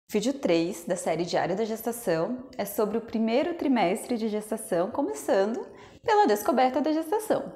Vídeo 3 da série Diário da Gestação é sobre o primeiro trimestre de gestação, começando pela descoberta da gestação.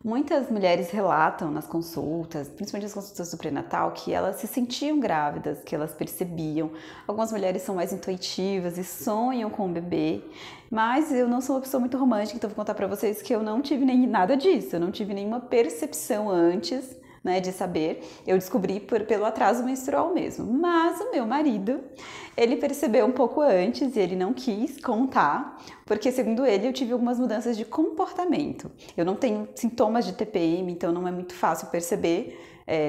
Muitas mulheres relatam nas consultas, principalmente nas consultas do pré-natal, que elas se sentiam grávidas, que elas percebiam. Algumas mulheres são mais intuitivas e sonham com o bebê, mas eu não sou uma pessoa muito romântica, então vou contar pra vocês que eu não tive nem nada disso, eu não tive nenhuma percepção antes, né, de saber. Eu descobri pelo atraso menstrual mesmo. Mas o meu marido, ele percebeu um pouco antes e ele não quis contar, porque segundo ele eu tive algumas mudanças de comportamento. Eu não tenho sintomas de TPM, então não é muito fácil perceber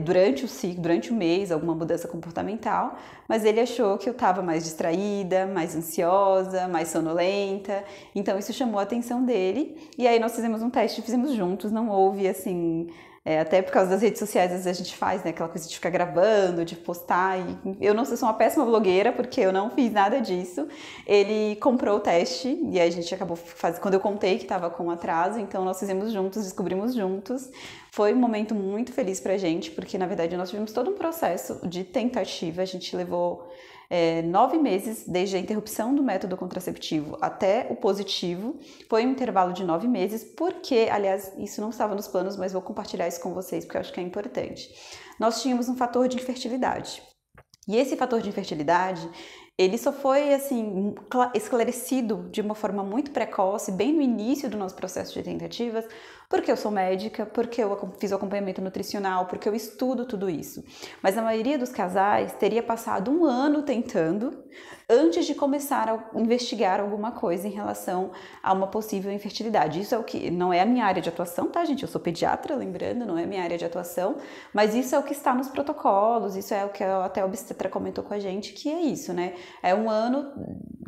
durante o ciclo, durante o mês, alguma mudança comportamental, mas ele achou que eu estava mais distraída, mais ansiosa, mais sonolenta, então isso chamou a atenção dele, e aí nós fizemos um teste, fizemos juntos, não houve assim... até por causa das redes sociais, às vezes a gente faz, né, aquela coisa de ficar gravando, de postar, e eu não sei, sou uma péssima blogueira, porque eu não fiz nada disso. Ele comprou o teste, e aí a gente acabou fazendo, quando eu contei que estava com atraso, então nós fizemos juntos, descobrimos juntos. Foi um momento muito feliz pra gente, porque na verdade nós tivemos todo um processo de tentativa, a gente levou 9 meses desde a interrupção do método contraceptivo até o positivo, foi um intervalo de 9 meses, porque, aliás, isso não estava nos planos, mas vou compartilhar isso com vocês, porque eu acho que é importante. Nós tínhamos um fator de infertilidade, e esse fator de infertilidade, ele só foi, assim, esclarecido de uma forma muito precoce, bem no início do nosso processo de tentativas, porque eu sou médica, porque eu fiz o acompanhamento nutricional, porque eu estudo tudo isso. Mas a maioria dos casais teria passado um ano tentando antes de começar a investigar alguma coisa em relação a uma possível infertilidade. Isso é o que não é a minha área de atuação, tá, gente? Eu sou pediatra, lembrando, não é a minha área de atuação, mas isso é o que está nos protocolos, isso é o que até a obstetra comentou com a gente, que é isso, né? É um ano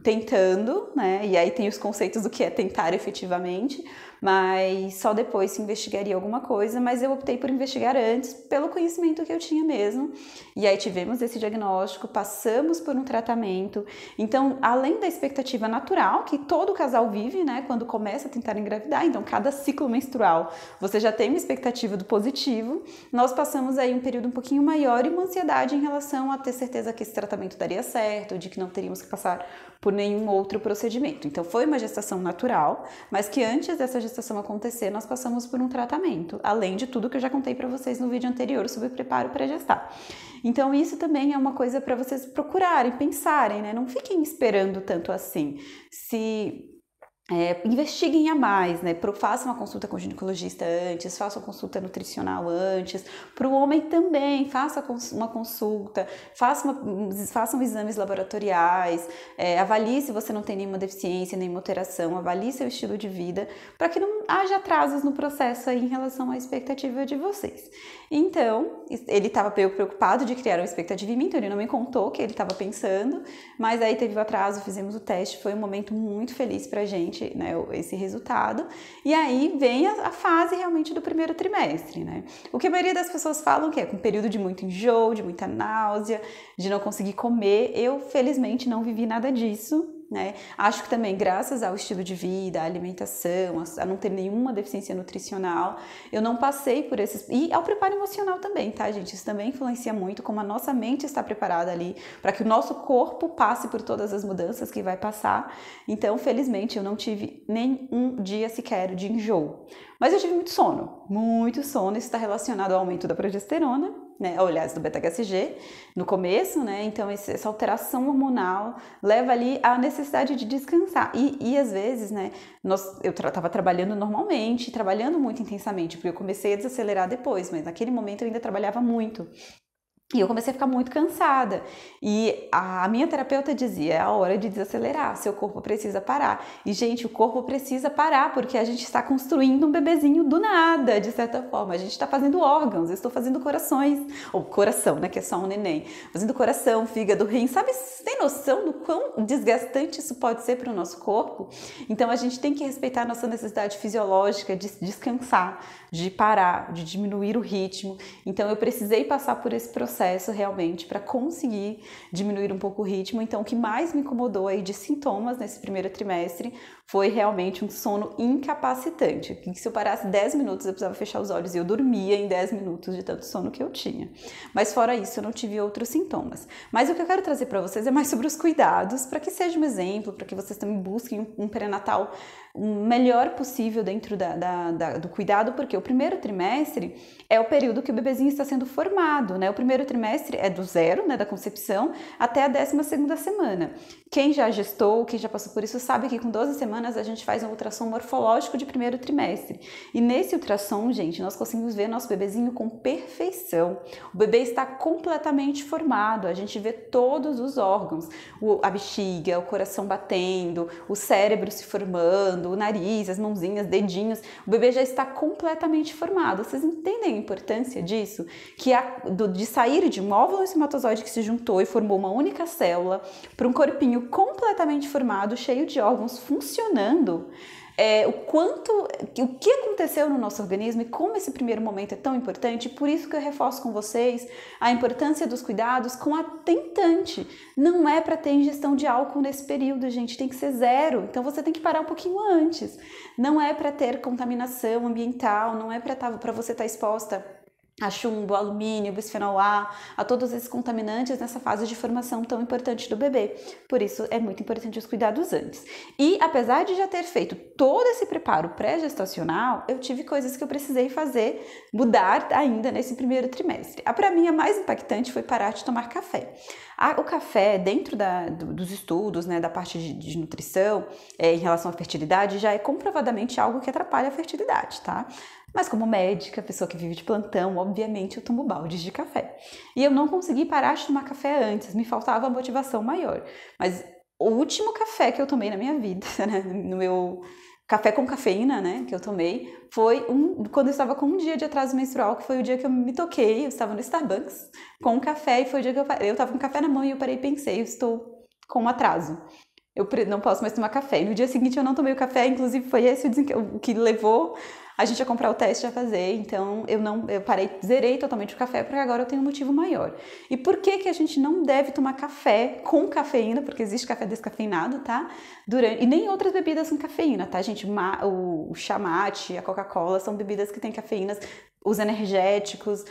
tentando, né? E aí tem os conceitos do que é tentar efetivamente, mas só depois se investigaria alguma coisa, mas eu optei por investigar antes, pelo conhecimento que eu tinha mesmo, e aí tivemos esse diagnóstico, passamos por um tratamento, então, além da expectativa natural, que todo casal vive, né, quando começa a tentar engravidar, então cada ciclo menstrual você já tem uma expectativa do positivo, nós passamos aí um período um pouquinho maior e uma ansiedade em relação a ter certeza que esse tratamento daria certo, de que não teríamos que passar por nenhum outro procedimento. Então, foi uma gestação natural, mas que antes dessa gestação acontecer, nós passamos por um tratamento, além de tudo que eu já contei para vocês no vídeo anterior sobre o preparo para gestar. Então, isso também é uma coisa para vocês procurarem, pensarem, né? Não fiquem esperando tanto assim. Investiguem a mais, né? Façam uma consulta com o ginecologista antes, façam uma consulta nutricional antes. Para o homem também, faça uma consulta, façam exames laboratoriais, avalie se você não tem nenhuma deficiência, nenhuma alteração, avalie seu estilo de vida, para que não haja atrasos no processo aí em relação à expectativa de vocês. Então, ele estava preocupado de criar uma expectativa em mim, então ele não me contou o que ele estava pensando, mas aí teve o atraso, fizemos o teste, foi um momento muito feliz pra gente, né, esse resultado, e aí vem a fase realmente do primeiro trimestre, né, o que a maioria das pessoas falam que é com um período de muito enjoo, de muita náusea, de não conseguir comer. Eu felizmente não vivi nada disso, né? Acho que também graças ao estilo de vida, à alimentação, a não ter nenhuma deficiência nutricional, eu não passei por esses... E ao preparo emocional também, tá, gente? Isso também influencia muito como a nossa mente está preparada ali para que o nosso corpo passe por todas as mudanças que vai passar. Então, felizmente, eu não tive nem um dia sequer de enjoo. Mas eu tive muito sono, isso está relacionado ao aumento da progesterona, né, aliás, do beta-HCG no começo, né, então essa alteração hormonal leva ali a necessidade de descansar, e às vezes, né, eu estava trabalhando normalmente, trabalhando muito intensamente, porque eu comecei a desacelerar depois, mas naquele momento eu ainda trabalhava muito. E eu comecei a ficar muito cansada. E a minha terapeuta dizia, é a hora de desacelerar, seu corpo precisa parar. E, gente, o corpo precisa parar, porque a gente está construindo um bebezinho do nada, de certa forma. A gente está fazendo órgãos, eu estou fazendo corações, ou coração, né, que é só um neném. Fazendo coração, fígado, rim. Sabe, você tem noção do quão desgastante isso pode ser para o nosso corpo? Então, a gente tem que respeitar a nossa necessidade fisiológica de descansar, de parar, de diminuir o ritmo. Então, eu precisei passar por esse processo realmente para conseguir diminuir um pouco o ritmo. Então, o que mais me incomodou aí de sintomas nesse primeiro trimestre foi realmente um sono incapacitante. Que se eu parasse 10 minutos, eu precisava fechar os olhos e eu dormia em 10 minutos de tanto sono que eu tinha. Mas fora isso, eu não tive outros sintomas. Mas o que eu quero trazer para vocês é mais sobre os cuidados, para que seja um exemplo, para que vocês também busquem um pré-natal o melhor possível dentro do cuidado, porque o primeiro trimestre é o período que o bebezinho está sendo formado, né? O primeiro trimestre é do zero, né, da concepção, até a 12ª semana. Quem já gestou, quem já passou por isso, sabe que com 12 semanas a gente faz um ultrassom morfológico de primeiro trimestre. E nesse ultrassom, gente, nós conseguimos ver nosso bebezinho com perfeição. O bebê está completamente formado, a gente vê todos os órgãos, a bexiga, o coração batendo, o cérebro se formando, o nariz, as mãozinhas, dedinhos, o bebê já está completamente formado. Vocês entendem a importância disso? De sair de um óvulo espermatozoide que se juntou e formou uma única célula para um corpinho completamente formado, cheio de órgãos funcionando. O que aconteceu no nosso organismo e como esse primeiro momento é tão importante, por isso que eu reforço com vocês a importância dos cuidados com a tentante. Não é para ter ingestão de álcool nesse período, gente, tem que ser zero, então você tem que parar um pouquinho antes. Não é para ter contaminação ambiental, não é para você estar exposta a chumbo, alumínio, bisfenol a todos esses contaminantes nessa fase de formação tão importante do bebê. Por isso é muito importante os cuidados antes. E apesar de já ter feito todo esse preparo pré-gestacional, eu tive coisas que eu precisei fazer, mudar ainda nesse primeiro trimestre. Para mim, a mais impactante foi parar de tomar café. O café, dentro dos estudos, né, da parte de nutrição, em relação à fertilidade, já é comprovadamente algo que atrapalha a fertilidade, tá? Mas como médica, pessoa que vive de plantão, obviamente eu tomo baldes de café. E eu não consegui parar de tomar café antes, me faltava motivação maior. Mas o último café que eu tomei na minha vida, né, no meu café com cafeína, né, que eu tomei, foi quando eu estava com um dia de atraso menstrual, que foi o dia que eu me toquei, eu estava no Starbucks com um café e foi o dia que eu estava com café na mão e eu parei e pensei, eu estou com um atraso. Eu não posso mais tomar café. E no dia seguinte eu não tomei o café, inclusive foi esse o que levou a gente a comprar o teste a fazer. Então eu parei, zerei totalmente o café, porque agora eu tenho um motivo maior. E por que a gente não deve tomar café com cafeína? Porque existe café descafeinado, tá? E nem outras bebidas com cafeína, tá, gente? O chá mate, a Coca-Cola são bebidas que têm cafeínas. Os energéticos,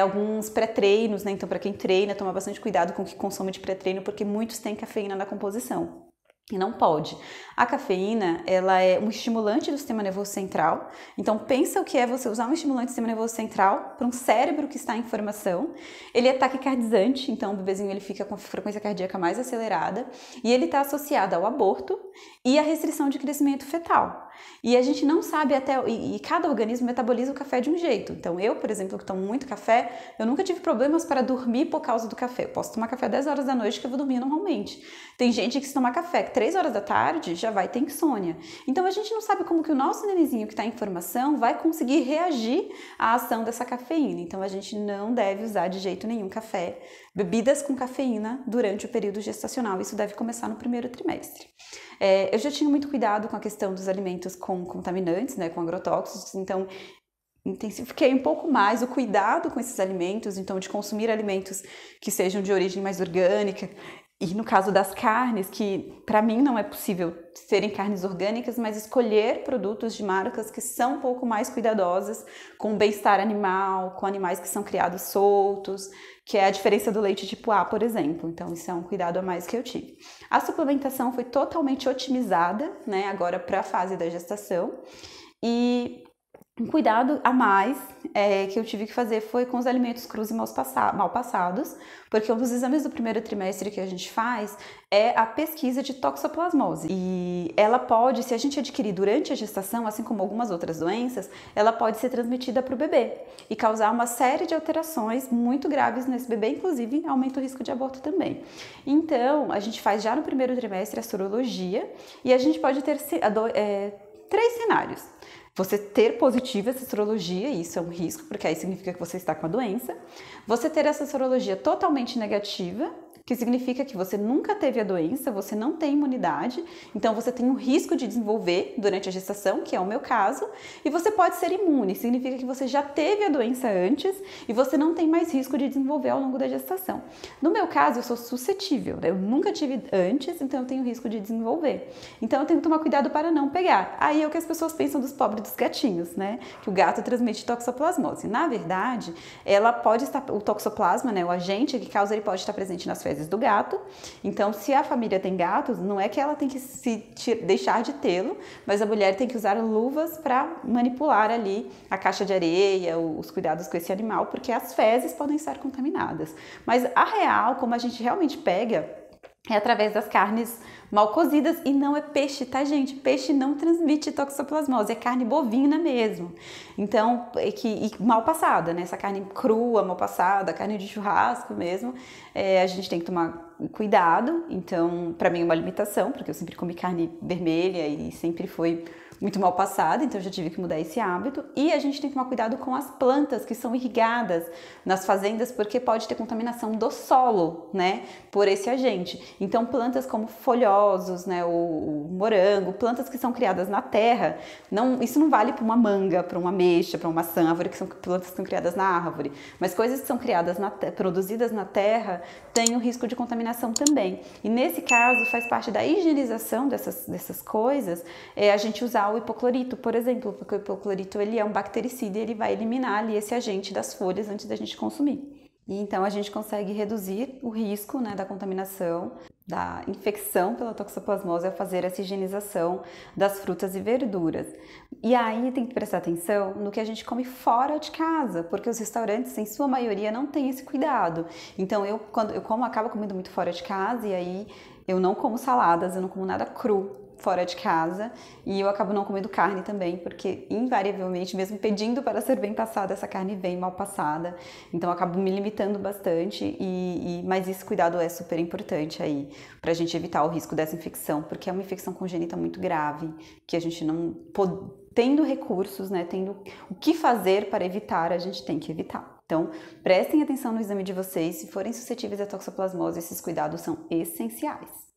alguns pré-treinos, né? Então, para quem treina, toma bastante cuidado com o que consome de pré-treino, porque muitos têm cafeína na composição. E não pode. A cafeína, ela é um estimulante do sistema nervoso central. Então, pensa o que é você usar um estimulante do sistema nervoso central para um cérebro que está em formação. Ele é taquicardizante, então o bebezinho ele fica com a frequência cardíaca mais acelerada. E ele está associado ao aborto e à restrição de crescimento fetal. E a gente não sabe e cada organismo metaboliza o café de um jeito. Então, eu, por exemplo, que tomo muito café, eu nunca tive problemas para dormir por causa do café. Eu posso tomar café 10 horas da noite que eu vou dormir normalmente. Tem gente que se tomar café 3 horas da tarde já vai ter insônia. Então, a gente não sabe como que o nosso nenenzinho que está em formação vai conseguir reagir à ação dessa cafeína. Então, a gente não deve usar de jeito nenhum bebidas com cafeína durante o período gestacional. Isso deve começar no primeiro trimestre. Eu já tinha muito cuidado com a questão dos alimentos com contaminantes, né, com agrotóxicos, então intensifiquei um pouco mais o cuidado com esses alimentos, então de consumir alimentos que sejam de origem mais orgânica. E no caso das carnes, que para mim não é possível serem carnes orgânicas, mas escolher produtos de marcas que são um pouco mais cuidadosas com o bem-estar animal, com animais que são criados soltos, que é a diferença do leite tipo A, por exemplo. Então, isso é um cuidado a mais que eu tive. A suplementação foi totalmente otimizada, né, agora para a fase da gestação. E um cuidado a mais que eu tive que fazer foi com os alimentos crus e mal passados, porque um dos exames do primeiro trimestre que a gente faz é a pesquisa de toxoplasmose. E ela pode, se a gente adquirir durante a gestação, assim como algumas outras doenças, ela pode ser transmitida para o bebê e causar uma série de alterações muito graves nesse bebê, inclusive aumenta o risco de aborto também. Então, a gente faz já no primeiro trimestre a sorologia e a gente pode ter 3 cenários. Você ter positiva essa sorologia, isso é um risco, porque aí significa que você está com a doença. Você ter essa sorologia totalmente negativa, que significa que você nunca teve a doença, você não tem imunidade, então você tem um risco de desenvolver durante a gestação, que é o meu caso, e você pode ser imune, significa que você já teve a doença antes e você não tem mais risco de desenvolver ao longo da gestação. No meu caso, eu sou suscetível, né? Eu nunca tive antes, então eu tenho risco de desenvolver. Então eu tenho que tomar cuidado para não pegar. Aí é o que as pessoas pensam dos pobres dos gatinhos, né? Que o gato transmite toxoplasmose. Na verdade, ela pode estar, o toxoplasma, né, o agente que causa, ele pode estar presente nas fezes do gato. Então, se a família tem gatos, não é que ela tem que deixar de tê-lo, mas a mulher tem que usar luvas para manipular ali a caixa de areia, os cuidados com esse animal, porque as fezes podem estar contaminadas. Mas a real, como a gente realmente pega, é através das carnes mal cozidas, e não é peixe, tá, gente? Peixe não transmite toxoplasmose, é carne bovina mesmo. Então, e mal passada, né? Essa carne crua, mal passada, carne de churrasco mesmo, a gente tem que tomar cuidado. Então, para mim é uma limitação, porque eu sempre comi carne vermelha e sempre foi muito mal passada, então eu já tive que mudar esse hábito. E a gente tem que tomar cuidado com as plantas que são irrigadas nas fazendas, porque pode ter contaminação do solo, né, por esse agente. Então, plantas como folhosos, né, o morango, plantas que são criadas na terra, isso não vale para uma manga, para uma ameixa, para uma maçã, árvore, que são plantas que são criadas na árvore, mas coisas que são criadas produzidas na terra têm o risco de contaminação também. E nesse caso, faz parte da higienização dessas coisas, a gente usar o hipoclorito, por exemplo, porque o hipoclorito, ele é um bactericida e ele vai eliminar ali esse agente das folhas antes da gente consumir. E então a gente consegue reduzir o risco, né, da contaminação, da infecção pela toxoplasmose ao fazer essa higienização das frutas e verduras. E aí tem que prestar atenção no que a gente come fora de casa, porque os restaurantes, em sua maioria, não têm esse cuidado. Então quando eu acabo comendo muito fora de casa, e aí eu não como saladas, eu não como nada cru fora de casa, e eu acabo não comendo carne também, porque invariavelmente, mesmo pedindo para ser bem passada, essa carne vem mal passada, então eu acabo me limitando bastante, mas esse cuidado é super importante aí, pra gente evitar o risco dessa infecção, porque é uma infecção congênita muito grave, que a gente não, tendo recursos, né, tendo o que fazer para evitar, a gente tem que evitar. Então, prestem atenção no exame de vocês, se forem suscetíveis à toxoplasmose, esses cuidados são essenciais.